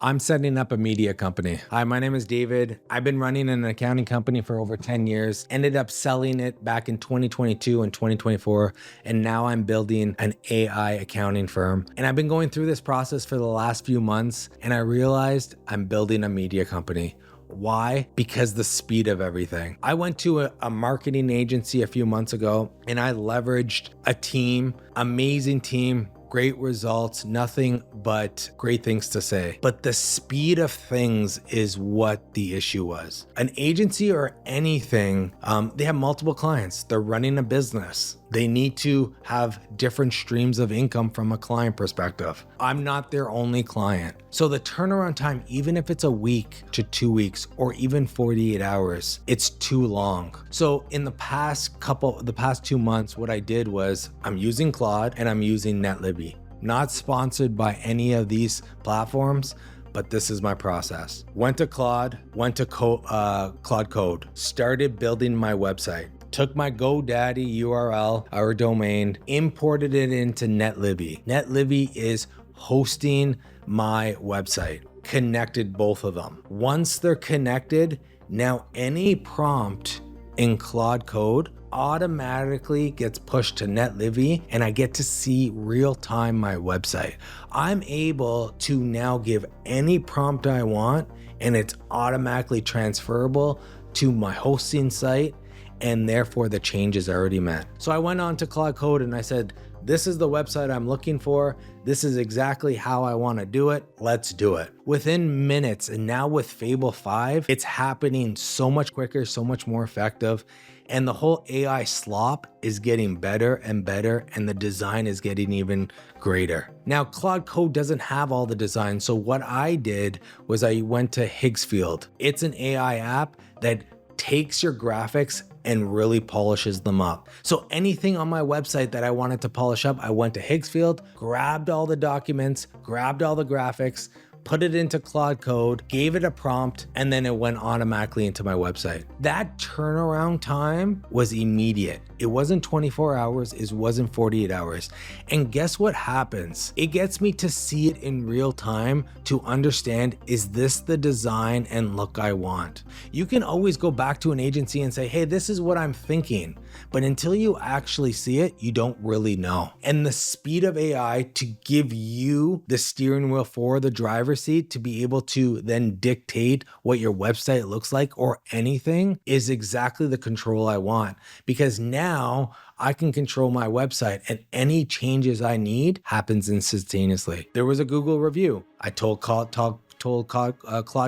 I'm setting up a media company. Hi, my name is David. I've been running an accounting company for over 10 years, ended up selling it back in 2022 and 2024, and now I'm building an AI accounting firm. And I've been going through this process for the last few months, and I realized I'm building a media company. Why? Because the speed of everything. I went to a marketing agency a few months ago, and I leveraged a team, amazing team, great results, nothing but great things to say. But the speed of things is what the issue was. An agency or anything, they have multiple clients. They're running a business. They need to have different streams of income from a client perspective. I'm not their only client. So the turnaround time, even if it's a week to 2 weeks or even 48 hours, it's too long. So in the past 2 months, what I did was I'm using Claude and I'm using Netlify. Not sponsored by any of these platforms, but this is my process. Went to Claude, went to Claude Code, started building my website. Took my GoDaddy URL, our domain, imported it into Netlify. Netlify is hosting my website, connected both of them. Once they're connected, now any prompt in Claude Code automatically gets pushed to Netlify, and I get to see real time my website. I'm able to now give any prompt I want, and it's automatically transferable to my hosting site, and therefore the change is already met. So I went on to Claude Code and I said, this is the website I'm looking for. This is exactly how I want to do it. Let's do it. Within minutes, and now with Fable 5, it's happening so much quicker, so much more effective. And the whole AI slop is getting better and better, and the design is getting even greater. Now, Claude Code doesn't have all the design. So what I did was I went to Higgsfield. It's an AI app that takes your graphics and really polishes them up. So anything on my website that I wanted to polish up, I went to Higgsfield, grabbed all the documents, grabbed all the graphics, put it into Claude Code, gave it a prompt, and then it went automatically into my website. That turnaround time was immediate. It wasn't 24 hours, it wasn't 48 hours. And guess what happens? It gets me to see it in real time to understand, is this the design and look I want? You can always go back to an agency and say, hey, this is what I'm thinking. But until you actually see it, you don't really know. And the speed of AI to give you the steering wheel for the driver's seat to be able to then dictate what your website looks like or anything is exactly the control I want. Because now I can control my website and any changes I need happens instantaneously. There was a Google review. I told Claude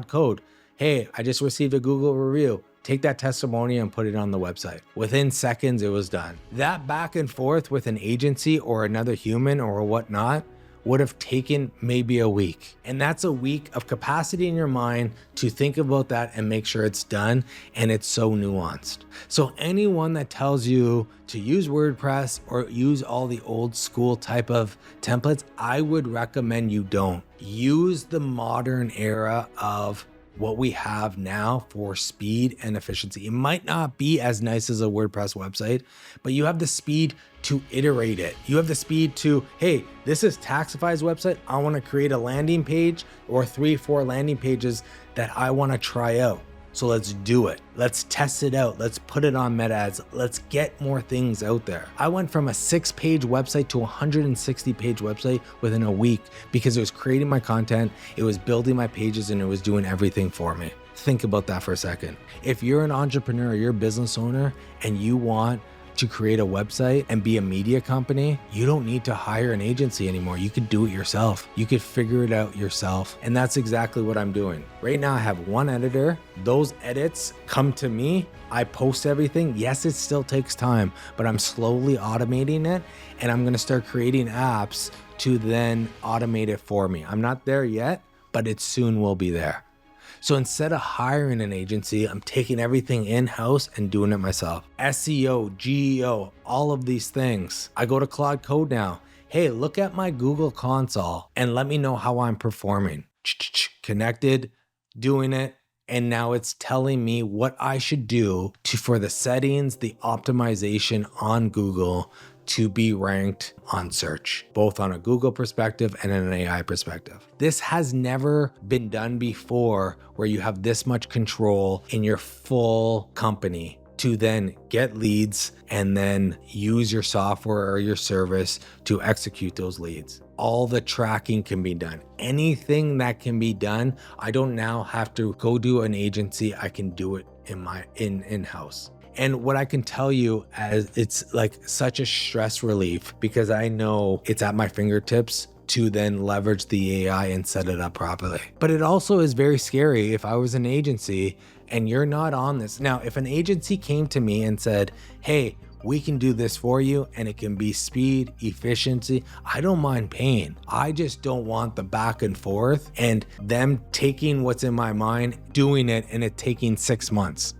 Code, hey, I just received a Google review. Take that testimonial and put it on the website. Within seconds, it was done. That back and forth with an agency or another human or whatnot would have taken maybe a week. And that's a week of capacity in your mind to think about that and make sure it's done. And it's so nuanced. So anyone that tells you to use WordPress or use all the old school type of templates, I would recommend you don't. Use the modern era of what we have now for speed and efficiency. It might not be as nice as a WordPress website, but you have the speed to iterate it. You have the speed to, hey, this is Taxify's website. I want to create a landing page or 3-4 landing pages that I want to try out. So let's do it. Let's test it out. Let's put it on meta ads. Let's get more things out there. I went from a 6-page website to a 160-page website within a week because it was creating my content, it was building my pages, and it was doing everything for me. Think about that for a second. If you're an entrepreneur, you're a business owner, and you want to create a website and be a media company, you don't need to hire an agency anymore. You could do it yourself. You could figure it out yourself. And that's exactly what I'm doing. Right now I have one editor. Those edits come to me. I post everything. Yes, it still takes time, but I'm slowly automating it, and I'm going to start creating apps to then automate it for me. I'm not there yet, but it soon will be there. So instead of hiring an agency, I'm taking everything in-house and doing it myself. SEO, GEO, all of these things. I go to Claude Code now. Hey, look at my Google console and let me know how I'm performing. Connected, doing it, and now it's telling me what I should do for the settings, the optimization on Google to be ranked on search, both on a Google perspective and an AI perspective. This has never been done before, where you have this much control in your full company to then get leads and then use your software or your service to execute those leads. All the tracking can be done. Anything that can be done, I don't now have to go do an agency. I can do it in-house. And what I can tell you, as it's like such a stress relief, because I know it's at my fingertips to then leverage the AI and set it up properly. But it also is very scary if I was an agency and you're not on this. Now, if an agency came to me and said, hey, we can do this for you and it can be speed, efficiency, I don't mind paying. I just don't want the back and forth and them taking what's in my mind, doing it, and it taking 6 months.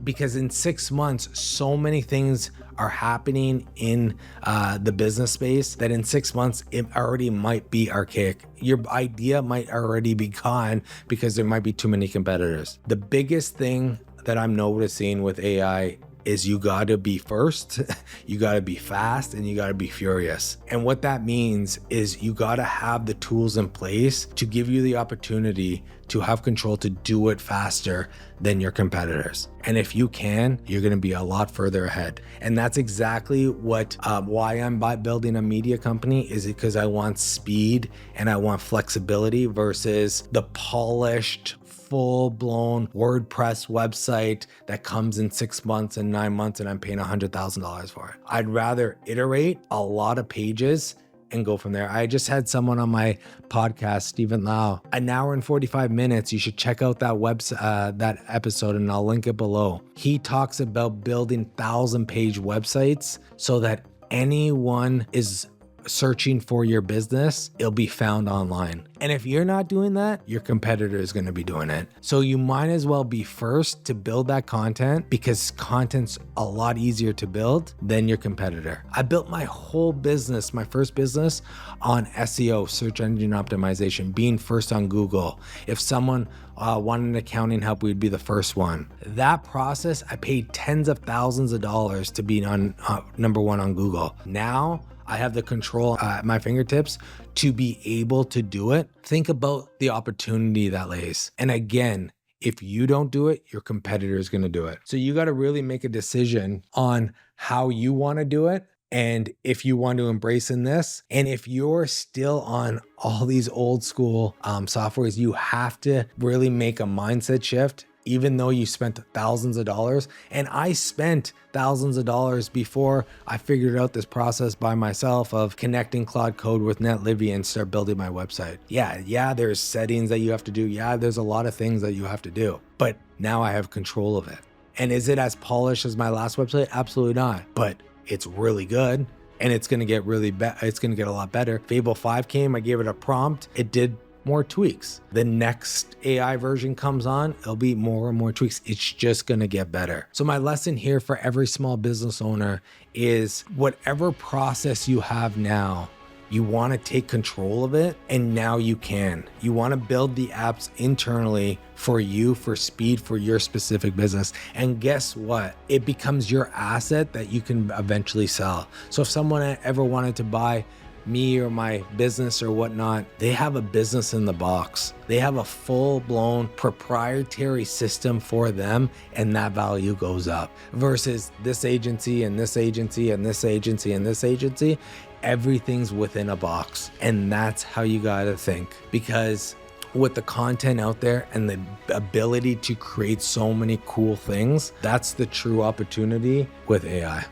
Because in 6 months, so many things are happening in the business space that in 6 months, it already might be archaic. Your idea might already be gone because there might be too many competitors. The biggest thing that I'm noticing with AI is you gotta be first, you gotta be fast, and you gotta be furious. And what that means is you gotta have the tools in place to give you the opportunity to have control to do it faster than your competitors. And if you can, you're gonna be a lot further ahead. And that's exactly what why I'm building a media company, is because I want speed and I want flexibility versus the polished, full-blown WordPress website that comes in 6 months and 9 months and I'm paying $100,000 for it. I'd rather iterate a lot of pages and go from there. I just had someone on my podcast, Stephen Lau, 1 hour and 45 minutes. You should check out that episode and I'll link it below. He talks about building 1,000-page websites so that anyone is searching for your business, it'll be found online. And if you're not doing that, your competitor is going to be doing it. So you might as well be first to build that content, because content's a lot easier to build than your competitor. I built my whole business, my first business, on SEO, search engine optimization, being first on Google. If someone wanted accounting help, we'd be the first one. That process, I paid tens of thousands of dollars to be on number one on Google. Now, I have the control at my fingertips to be able to do it. Think about the opportunity that lays. And again, if you don't do it, your competitor is going to do it. So you got to really make a decision on how you want to do it, and if you want to embrace in this. And if you're still on all these old school softwares, you have to really make a mindset shift. Even though you spent thousands of dollars, and I spent thousands of dollars before I figured out this process by myself of connecting Claude Code with Netlify and start building my website. Yeah, there's settings that you have to do. Yeah, there's a lot of things that you have to do, but now I have control of it. And is it as polished as my last website? Absolutely not, but it's really good. And it's going to get it's going to get a lot better. Fable 5 came, I gave it a prompt. It did more tweaks. The next AI version comes on, it'll be more and more tweaks. It's just gonna get better. So my lesson here for every small business owner is, whatever process you have now, you wanna take control of it, and now you can. You wanna build the apps internally for you, for speed, for your specific business. And guess what? It becomes your asset that you can eventually sell. So if someone ever wanted to buy me or my business or whatnot, they have a business in the box. They have a full-blown proprietary system for them, and that value goes up. Versus this agency and this agency and this agency and this agency, everything's within a box. And that's how you gotta think, because with the content out there and the ability to create so many cool things, that's the true opportunity with AI.